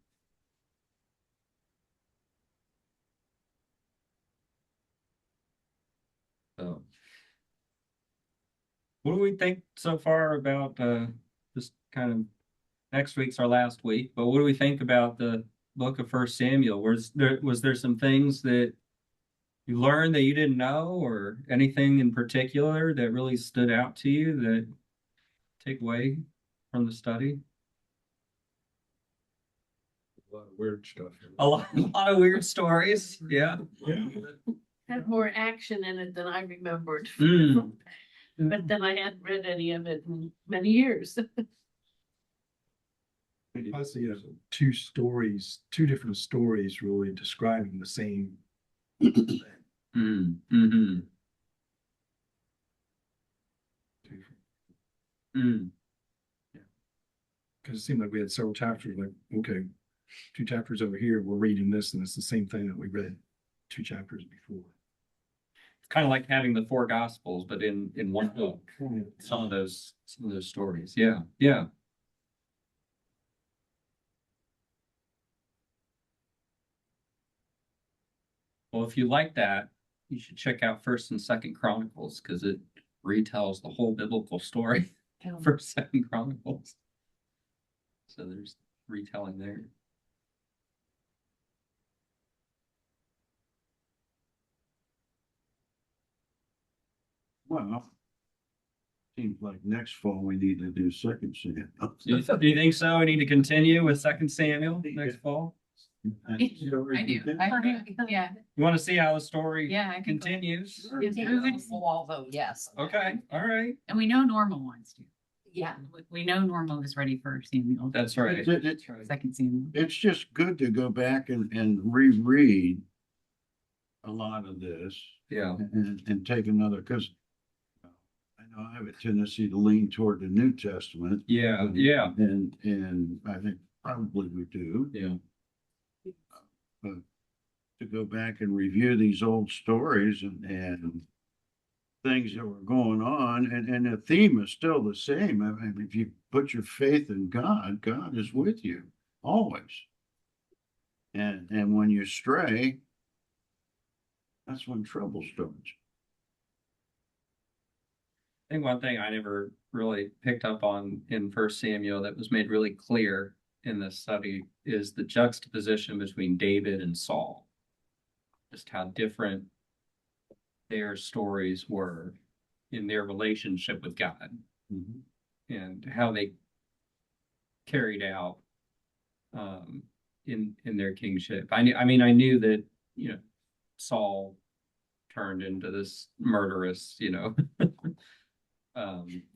So, what do we think so far about just kind of next week's our last week, but what do we think about the book of First Samuel? Was there some things that you learned that you didn't know, or anything in particular that really stood out to you that take away from the study? A lot of weird stuff. A lot of weird stories. Yeah. Had more action in it than I remembered. Mm. But then I hadn't read any of it in many years. Plus, you have two stories, two different stories really describing the same. Mm. Mm-hmm. Mm. Because it seemed like we had several chapters, like, okay, 2 chapters over here, we're reading this, and it's the same thing that we read 2 chapters before. It's kind of like having the 4 gospels, but in one book. Some of those stories. Yeah. Yeah. Well, if you like that, you should check out First and Second Chronicles because it retells the whole biblical story. First, Second Chronicles. So there's retelling there. Well, seems like next fall we need to do second Samuel. Do you think so? We need to continue with Second Samuel next fall? I do. Yeah, You want to see how the story yeah, I can. continues? Although, yes. Okay, all right. And we know Normal wants to. Yeah. We know Normal is ready for Samuel. That's right. Second Samuel. It's just good to go back and reread a lot of this Yeah. and take another, because I know I have a tendency to lean toward the New Testament. Yeah, yeah. And I think probably we do. Yeah. But to go back and review these old stories and things that were going on, and the theme is still the same. I mean, if you put your faith in God, God is with you always. And when you stray, that's when trouble starts. I think one thing I never really picked up on in First Samuel that was made really clear in this study is the juxtaposition between David and Saul. Just how different their stories were in their relationship with God and how they carried out in their kingship. I knew that, you know, Saul turned into this murderous, you know,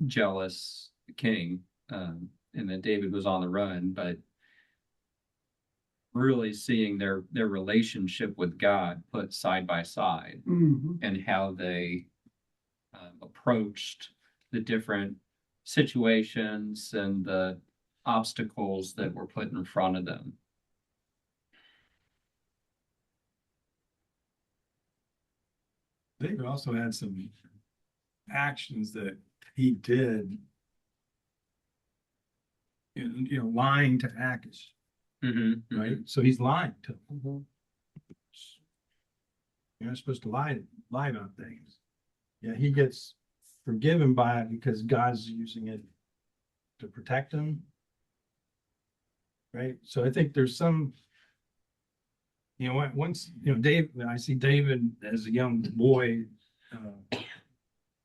jealous king, and that David was on the run, but really seeing their relationship with God put side by side and how they approached the different situations and the obstacles that were put in front of them. David also had some actions that he did, you know, lying to Achish, right? So he's lying to him. You're not supposed to lie about things. Yeah, he gets forgiven by it because God's using it to protect him, right? So I think there's some, you know, once, you know, I see David as a young boy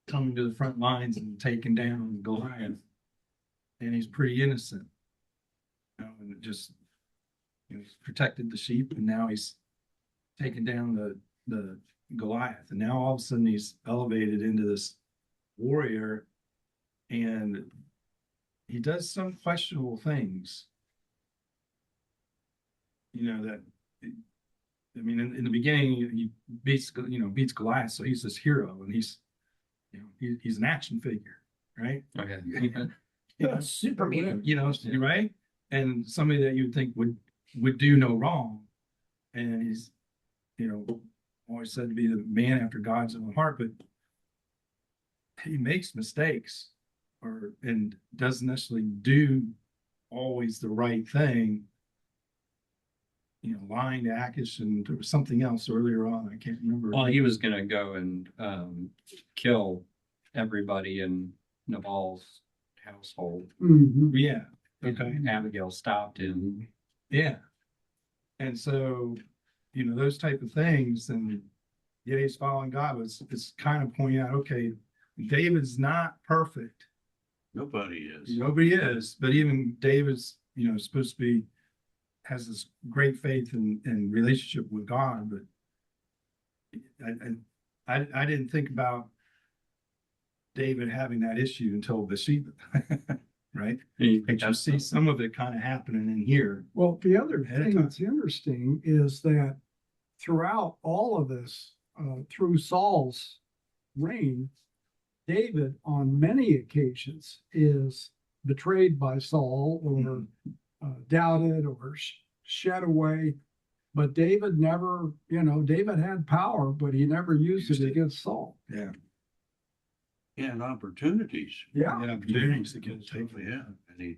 coming to the front lines and taking down Goliath, and he's pretty innocent, you know, and it just, you know, he's protected the sheep, and now he's taking down the Goliath, and now all of a sudden he's elevated into this warrior, and he does some questionable things, you know, that, I mean, in the beginning, he beats Goliath, so he's this hero, and he's, you know, he's an action figure, right? Okay. You know, Superman, you know, right? And somebody that you'd think would do no wrong, and he's, you know, always said to be the man after God's own heart, but he makes mistakes, and doesn't necessarily do always the right thing. You know, lying to Achish, and there was something else earlier on. I can't remember. Well, he was going to go and kill everybody in Nabal's household. Yeah. Okay. And Abigail stopped him. Yeah. And so, you know, those type of things, and yeah, he's following God, but it's kind of pointing out, okay, David's not perfect. Nobody is. Nobody is, but even David's, you know, supposed to be has this great faith and relationship with God, but I didn't think about David having that issue until Bathsheba, right? But you see some of it kind of happening in here. Well, the other Ahead of thing time. that's interesting is that throughout all of this, through Saul's reign, David on many occasions is betrayed by Saul or doubted or shed away. But David never, David had power, but he never used it against Saul. Yeah. And opportunities. Yeah. And opportunities to get it taken. Yeah, and he,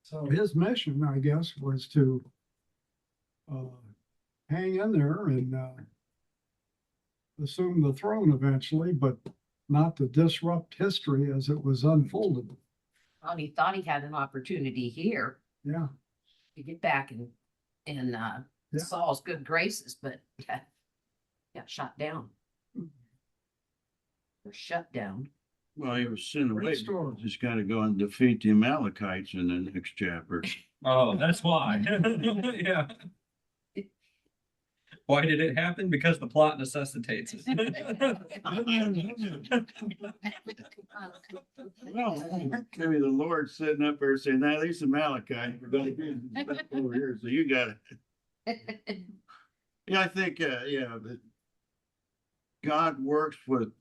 So his mission, I guess, was to hang in there and assume the throne eventually, but not to disrupt history as it was unfolded. Well, he thought he had an opportunity here Yeah. to get back in Saul's good graces, but got shot down. Or shut down. well, he was sent away. Great story. Just gotta go and defeat the Amalekites in the next chapter. Oh, that's why. Yeah. Why did it happen? Because the plot necessitates it. Well, maybe the Lord's sitting up there saying, now these Amalekites are gonna be over here, so you got it. Yeah, I think, that God works with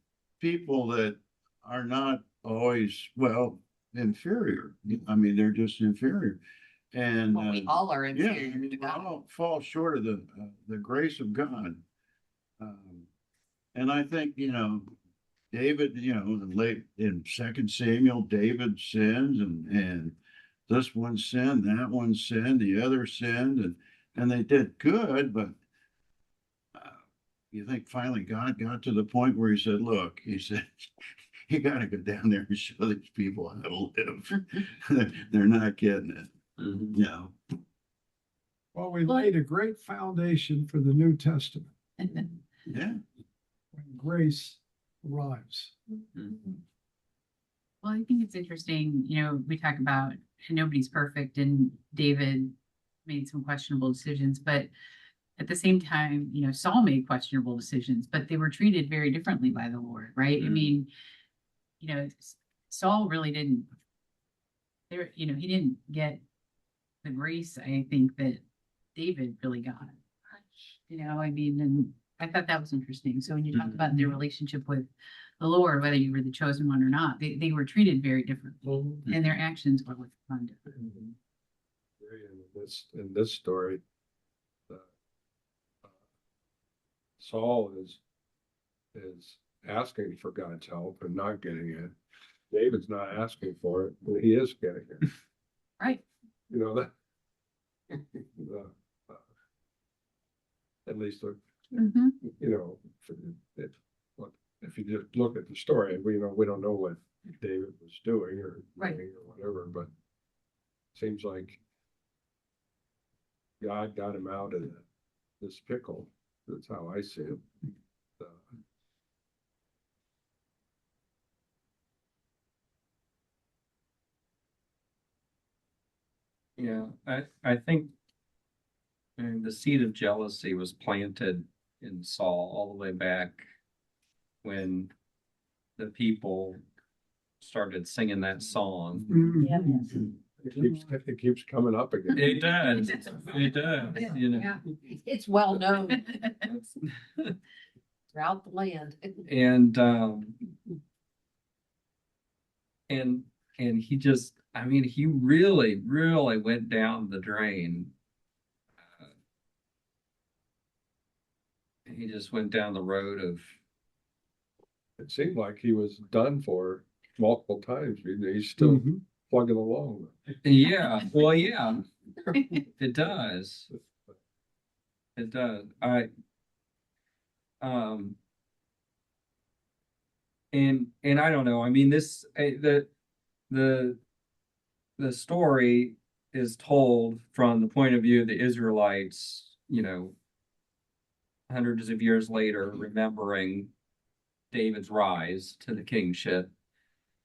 people that are not always, well, inferior. I mean, they're just inferior. And, Well, we all are yeah, inferior to we God. all fall short of the grace of God. And I think, David, late in 2 Samuel, David sins and this one sinned, that one sinned, the other sinned, and they did good, but you think finally God got to the point where he said, look, he said, you gotta go down there and show these people how to live. They're not getting it, Well, we laid a great foundation for the New Testament Yeah. when grace arrives. Well, I think it's interesting, we talk about nobody's perfect and David made some questionable decisions, but at the same time, Saul made questionable decisions, but they were treated very differently by the Lord, right? I mean, Saul really didn't, he didn't get the grace, I think, that David really got. I mean, and I thought that was interesting. So when you talk about their relationship with the Lord, whether you were the chosen one or not, they were treated very differently and their actions were different. In this story, Saul is asking for God's help and not getting it. David's not asking for it, but he is getting it. Right. You know that. At least, Mm-hmm. if you just look at the story, we don't know what David was doing or Right. doing or whatever, but seems like God got him out of this pickle. That's how I see it. Yeah, I think the seed of jealousy was planted in Saul all the way back when the people started singing that song. Mhm. It keeps coming up again. It does. It does. Yeah. It's well known throughout the land. And he just, I mean, he really, really went down the drain. He just went down the road of, It seemed like he was done for multiple times. He's still Mhm. plugging along. yeah, well, yeah, it does. It does. And I don't know. I mean, the story is told from the point of view of the Israelites, hundreds of years later, remembering David's rise to the kingship.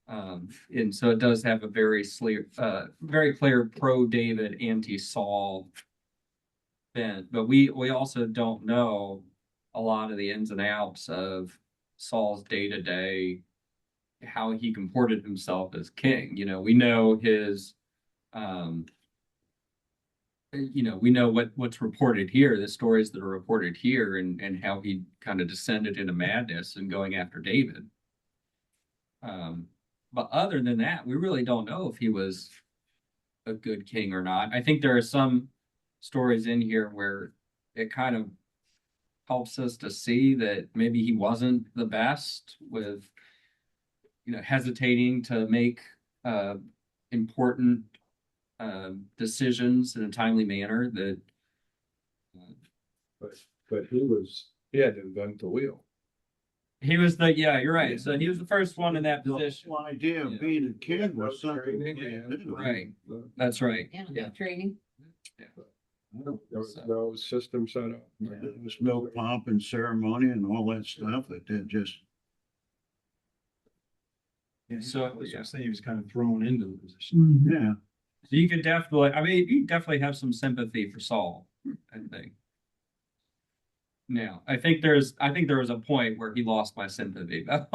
And so it does have a very clear pro-David, anti-Saul bent, but we also don't know a lot of the ins and outs of Saul's day-to-day, how he comported himself as king. You know, we know his, we know what's reported here, the stories that are reported here, and how he kind of descended into madness and going after David. But other than that, we really don't know if he was a good king or not. I think there are some stories in here where it kind of helps us to see that maybe he wasn't the best with, hesitating to make important decisions in a timely manner that. But he had to invent the wheel. He was yeah, you're right. So he was the first one in that The position. whole idea of being a king was something. Right. That's right. Yeah, training. There was no system set up. There was no pomp and ceremony and all that stuff. It did just. Yeah, So, so yeah. I say he was kind of thrown into the position. Mhm. Yeah. So you could definitely, I mean, you definitely have some sympathy for Saul, I think. Now, I think there was a point where he lost my sympathy. There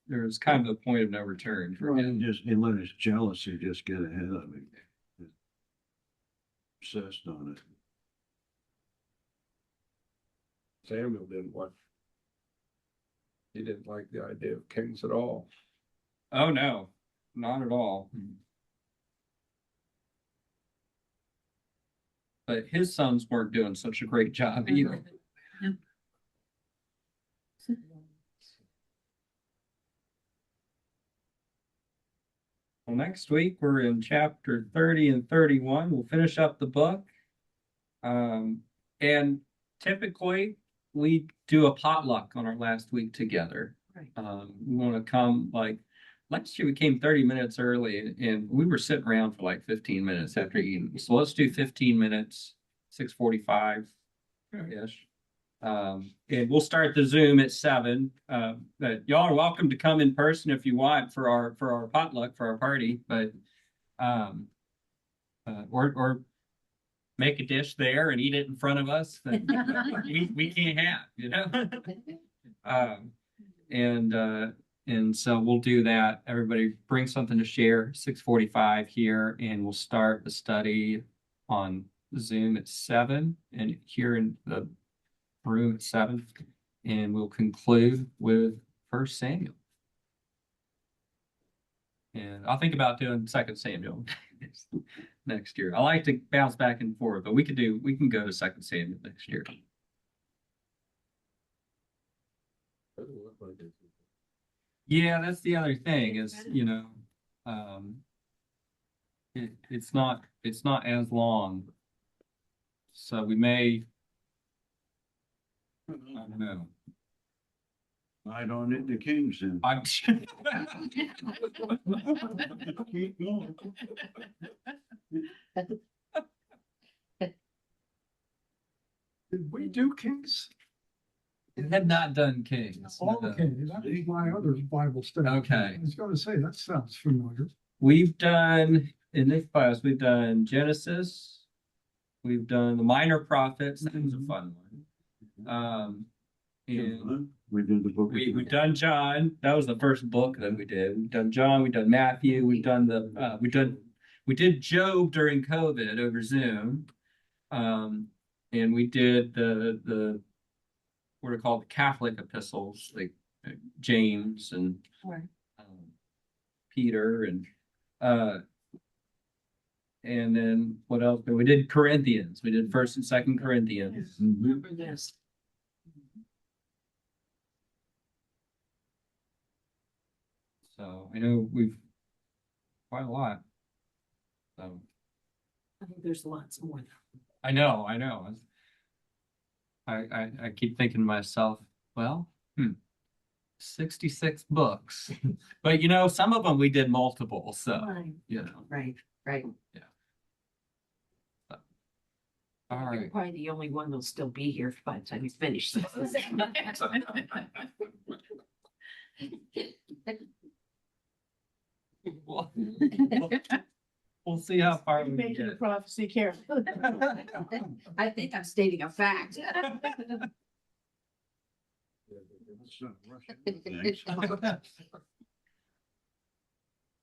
was kind of a point of no return for him. He let his jealousy just get ahead of him. Obsessed on it. Samuel he didn't like the idea of kings at all. Oh, no, not at all. But his sons weren't doing such a great job either. Well, next week we're in chapter 30 and 31. We'll finish up the book. And typically we do a potluck on our last week together. Right. We want to come last year we came 30 minutes early and we were sitting around for like 15 minutes after eating. So let's do 15 minutes, 6:45-ish. And we'll start the Zoom at 7. But y'all are welcome to come in person if you want for our potluck, for our party, but or make a dish there and eat it in front of us that we can't have, and so we'll do that. Everybody bring something to share, 6:45 here, and we'll start the study on Zoom at 7 and here in the room at 7, and we'll conclude with 1 Samuel. And I'll think about doing 2 Samuel next year. I like to bounce back and forth, but we can go to 2 Samuel next year. Yeah, that's the other thing is, it's not as long. So we may, I don't know. I don't need the kings in. I'm Keep going. Did we do Kings? had not done Kings. Okay, that was my other Bible study. Okay. I was gonna say, that sounds familiar. We've done, in this class, we've done Genesis. We've done the Minor Prophets. That was a fun one. And We did the book. we've done John. That was the first book that we did. We've done John. We've done Matthew. We've done we did Job during COVID over Zoom. And we did the what are called the Catholic epistles, like James and Peter and then what else? We did Corinthians. We did 1st and 2nd Corinthians. Remember this. So I know we've quite a lot. So I think there's lots more. I know. I keep thinking to myself, well, 66 books. But some of them we did multiple, so Right. All You're right. probably the only one that'll still be here by the time you finish. We'll we'll see how far we can Making a get. prophecy, careful. I think I'm stating a fact. Thanks.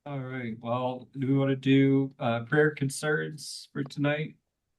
All right, well, do we want to do prayer concerns for tonight?